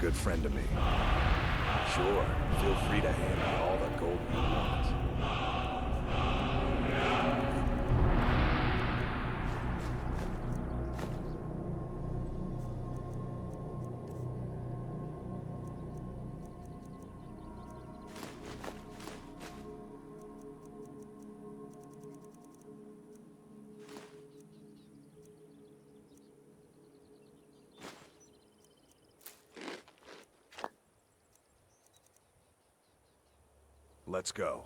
good friend to me. Sure, feel free to hand me all the gold you want. Let's go.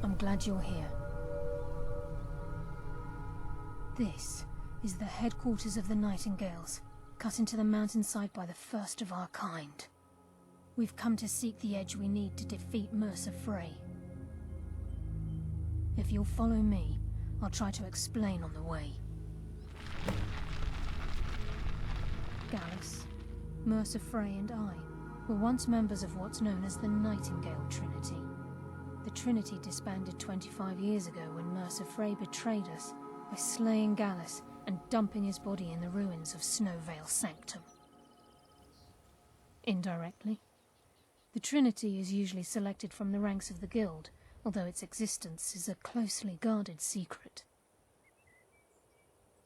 I'm glad you're here. This is the headquarters of the Nightingales, cut into the mountainside by the first of our kind. We've come to seek the edge we need to defeat Mercer Frey. If you'll follow me, I'll try to explain on the way. Gallus, Mercer Frey and I were once members of what's known as the Nightingale Trinity. The Trinity disbanded 25 years ago when Mercer Frey betrayed us by slaying Gallus and dumping his body in the ruins of Snowvale Sanctum. Indirectly, the Trinity is usually selected from the ranks of the Guild, although its existence is a closely guarded secret.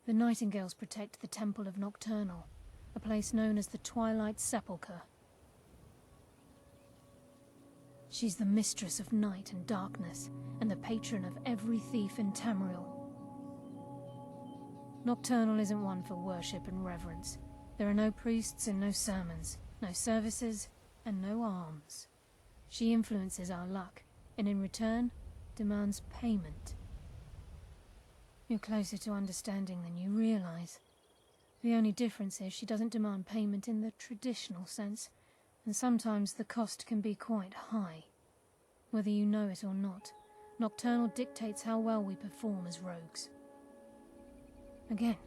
The Nightingales protect the Temple of Nocturnal, a place known as the Twilight Sepulchre. She's the mistress of night and darkness, and the patron of every thief in Tamriel. Nocturnal isn't one for worship and reverence. There are no priests and no sermons, no services, and no alms. She influences our luck, and in return, demands payment. You're closer to understanding than you realize. The only difference is she doesn't demand payment in the traditional sense, and sometimes the cost can be quite high. Whether you know it or not, Nocturnal dictates how well we perform as rogues. Again,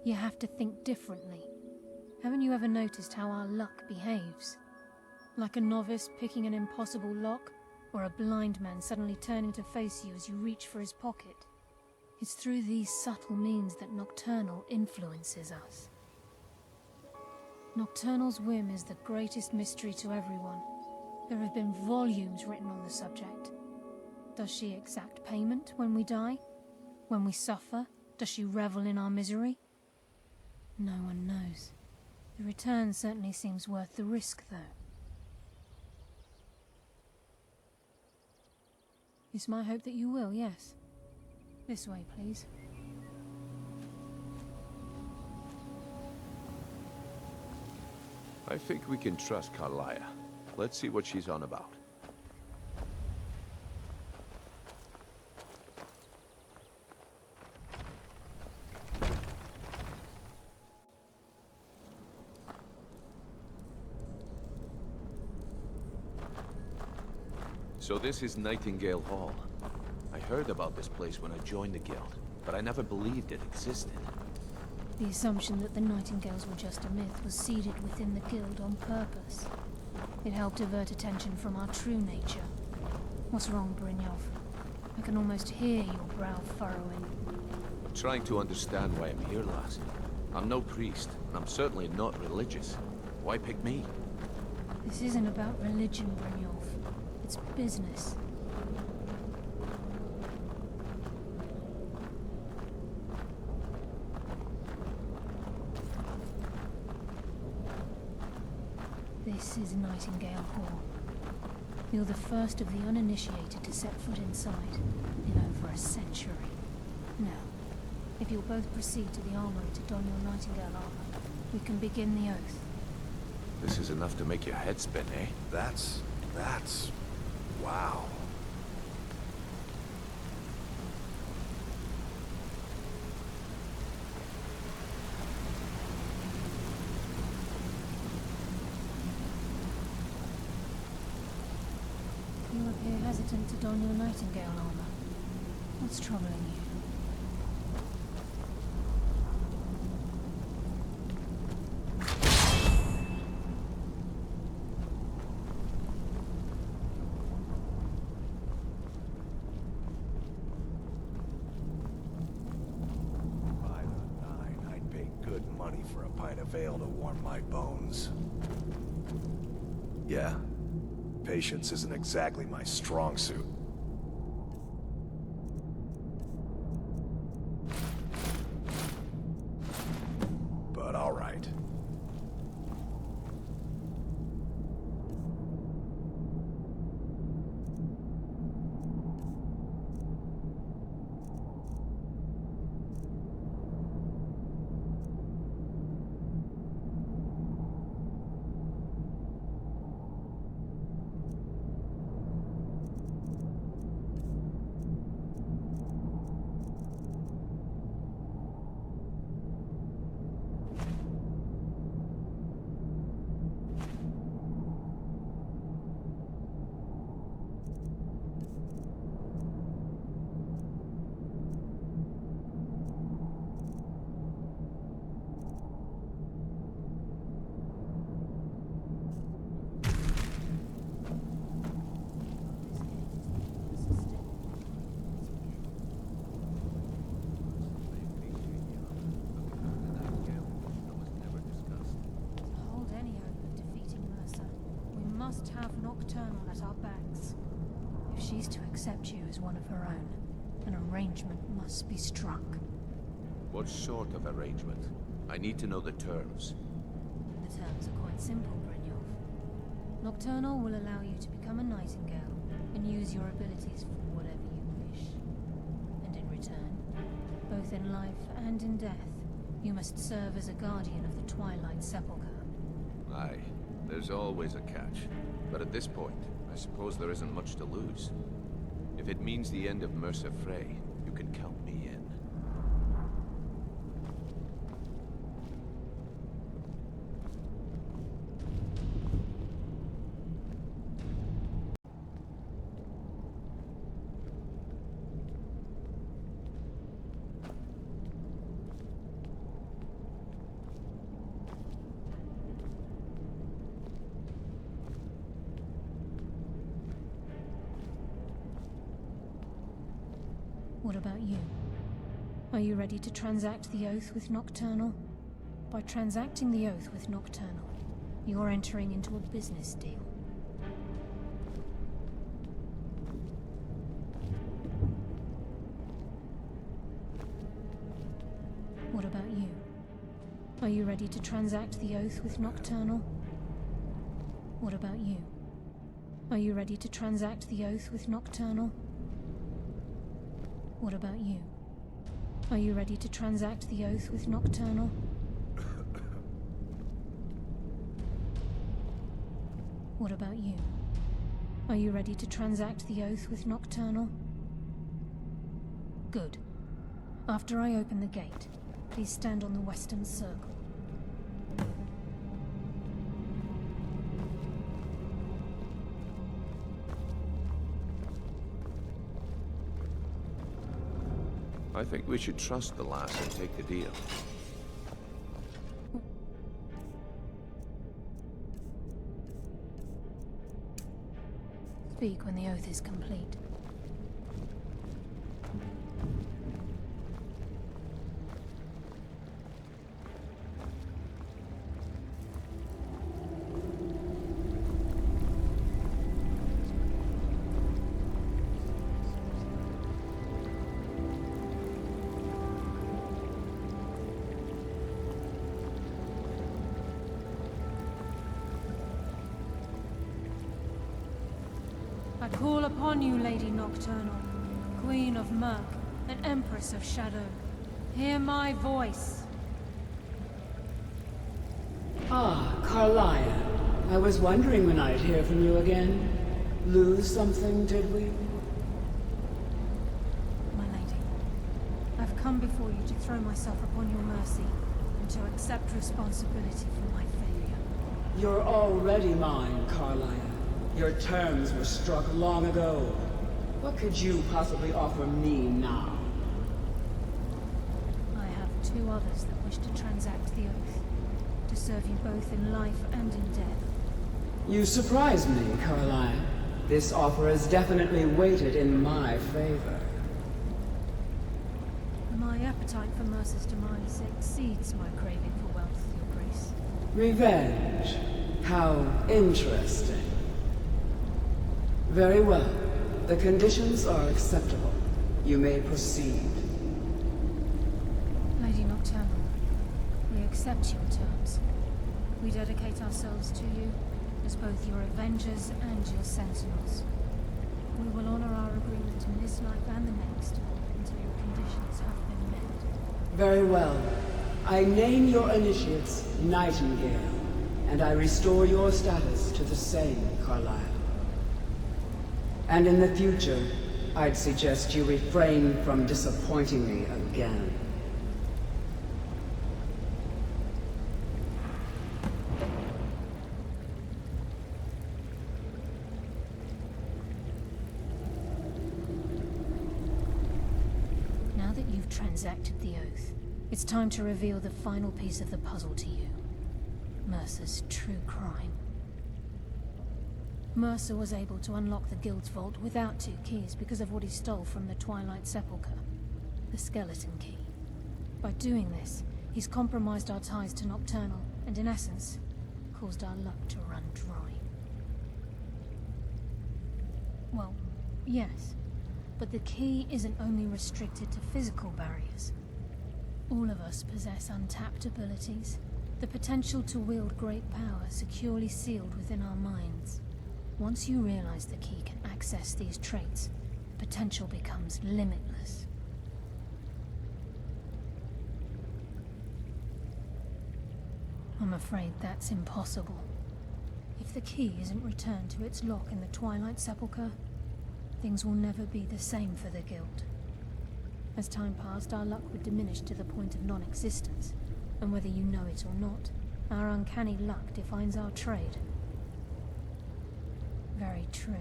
you have to think differently. Haven't you ever noticed how our luck behaves? Like a novice picking an impossible lock, or a blind man suddenly turning to face you as you reach for his pocket. It's through these subtle means that Nocturnal influences us. Nocturnal's whim is the greatest mystery to everyone. There have been volumes written on the subject. Does she exact payment when we die? When we suffer, does she revel in our misery? No one knows. The return certainly seems worth the risk, though. It's my hope that you will, yes. This way, please. I think we can trust Karliah. Let's see what she's on about. So this is Nightingale Hall. I heard about this place when I joined the Guild, but I never believed it existed. The assumption that the Nightingales were just a myth was seeded within the Guild on purpose. It helped divert attention from our true nature. What's wrong, Brynjolf? I can almost hear your brow furrowing. I'm trying to understand why I'm here, lass. I'm no priest, and I'm certainly not religious. Why pick me? This isn't about religion, Brynjolf. It's business. This is Nightingale Hall. You're the first of the uninitiated to set foot inside in over a century. Now, if you'll both proceed to the armory to don your Nightingale armor, we can begin the oath. This is enough to make your head spin, eh? That's... wow. appear hesitant to don your nightingale armor. What's troubling you? I'd pay good money for a pint of ale to warm my bones. Yeah, patience isn't exactly my strong suit. But all right. Must have Nocturnal at our backs. If she's to accept you as one of her own, an arrangement must be struck. What sort of arrangement? I need to know the terms. The terms are quite simple, Brynjolf. Nocturnal will allow you to become a nightingale and use your abilities for whatever you wish. And in return, both in life and in death, you must serve as a guardian of the Twilight Sepulchre. Aye. There's always a catch. But at this point, I suppose there isn't much to lose. If it means the end of Mercer Frey, you can count me in. What about you? Are you ready to transact the oath with Nocturnal? By transacting the oath with Nocturnal, you're entering into a business deal. What about you? Are you ready to transact the oath with Nocturnal? What about you? Are you ready to transact the oath with Nocturnal? What about you? Are you ready to transact the oath with Nocturnal? What about you? Are you ready to transact the oath with Nocturnal? Good. After I open the gate, please stand on the western circle. I think we should trust the lass and take the deal. Speak when the oath is complete. I call upon you, Lady Nocturnal, Queen of Murk, and Empress of Shadow. Hear my voice. Ah, Karliah. I was wondering when I'd hear from you again. Lose something, did we? My lady, I've come before you to throw myself upon your mercy, and to accept responsibility for my failure. You're already mine, Karliah. Your terms were struck long ago. What could you possibly offer me now? I have two others that wish to transact the oath, to serve you both in life and in death. You surprise me, Karliah. This offer is definitely weighted in my favor. My appetite for Mercer's demise exceeds my craving for wealth, Your Grace. Revenge. How interesting. Very well. The conditions are acceptable. You may proceed. Lady Nocturnal, we accept your terms. We dedicate ourselves to you as both your avengers and your sentinels. We will honor our agreement in this life and the next until your conditions have been met. Very well. I name your initiates Nightingale, and I restore your status to the same, Karliah. And in the future, I'd suggest you refrain from disappointing me again. Now that you've transacted the oath, it's time to reveal the final piece of the puzzle to you. Mercer's true crime. Mercer was able to unlock the Guild's vault without 2 keys because of what he stole from the Twilight Sepulchre, the skeleton key. By doing this, he's compromised our ties to Nocturnal, and in essence, caused our luck to run dry. Well, yes, but the key isn't only restricted to physical barriers. All of us possess untapped abilities, the potential to wield great power securely sealed within our minds. Once you realize the key can access these traits, potential becomes limitless. I'm afraid that's impossible. If the key isn't returned to its lock in the Twilight Sepulchre, things will never be the same for the Guild. As time passed, our luck would diminish to the point of non-existence, and whether you know it or not, our uncanny luck defines our trade. Very true.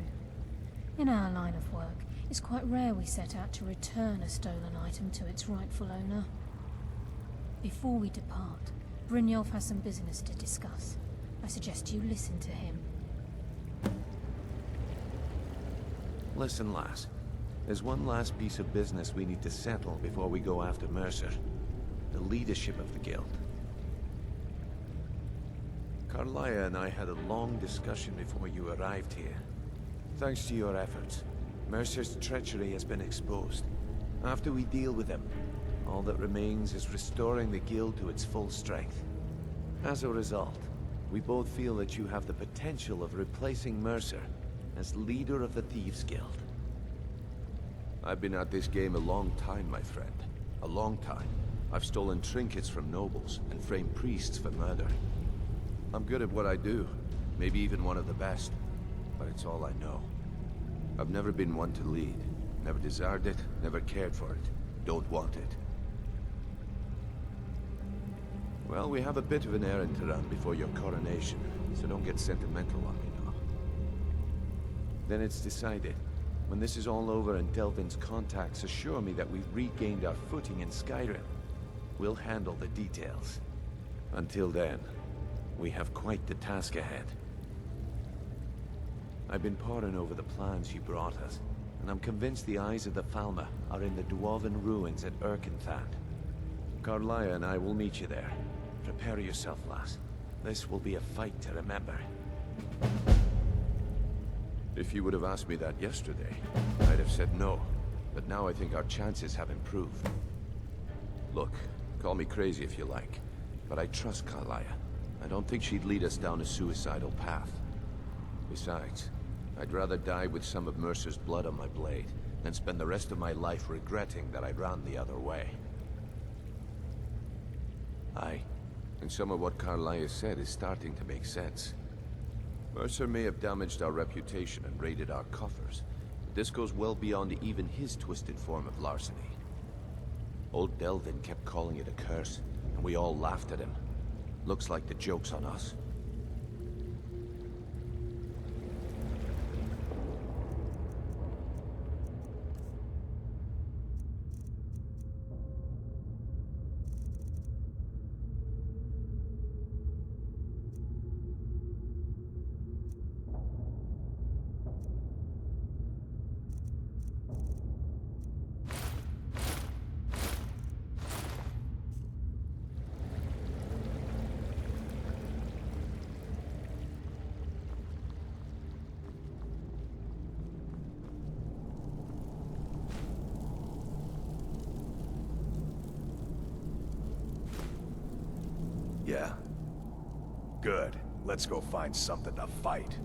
In our line of work, it's quite rare we set out to return a stolen item to its rightful owner. Before we depart, Brynjolf has some business to discuss. I suggest you listen to him. Listen, lass. There's one last piece of business we need to settle before we go after Mercer. The leadership of the Guild. Karliah and I had a long discussion before you arrived here. Thanks to your efforts, Mercer's treachery has been exposed. After we deal with him, all that remains is restoring the Guild to its full strength. As a result, we both feel that you have the potential of replacing Mercer as leader of the Thieves' Guild. I've been at this game a long time, my friend. A long time. I've stolen trinkets from nobles and framed priests for murder. I'm good at what I do, maybe even one of the best, but it's all I know. I've never been one to lead, never desired it, never cared for it, don't want it. Well, we have a bit of an errand to run before your coronation, so don't get sentimental on me now. Then it's decided. When this is all over and Delvin's contacts assure me that we've regained our footing in Skyrim, we'll handle the details. Until then, we have quite the task ahead. I've been poring over the plans you brought us, and I'm convinced the eyes of the Falmer are in the Dwarven ruins at Erkenthand. Karliah and I will meet you there. Prepare yourself, lass. This will be a fight to remember. If you would have asked me that yesterday, I'd have said no, but now I think our chances have improved. Look, call me crazy if you like, but I trust Karliah. I don't think she'd lead us down a suicidal path. Besides, I'd rather die with some of Mercer's blood on my blade than spend the rest of my life regretting that I ran the other way. Aye, and some of what Karliah said is starting to make sense. Mercer may have damaged our reputation and raided our coffers, but this goes well beyond even his twisted form of larceny. Old Delvin kept calling it a curse, and we all laughed at him. Looks like the joke's on us. Let's go find something to fight.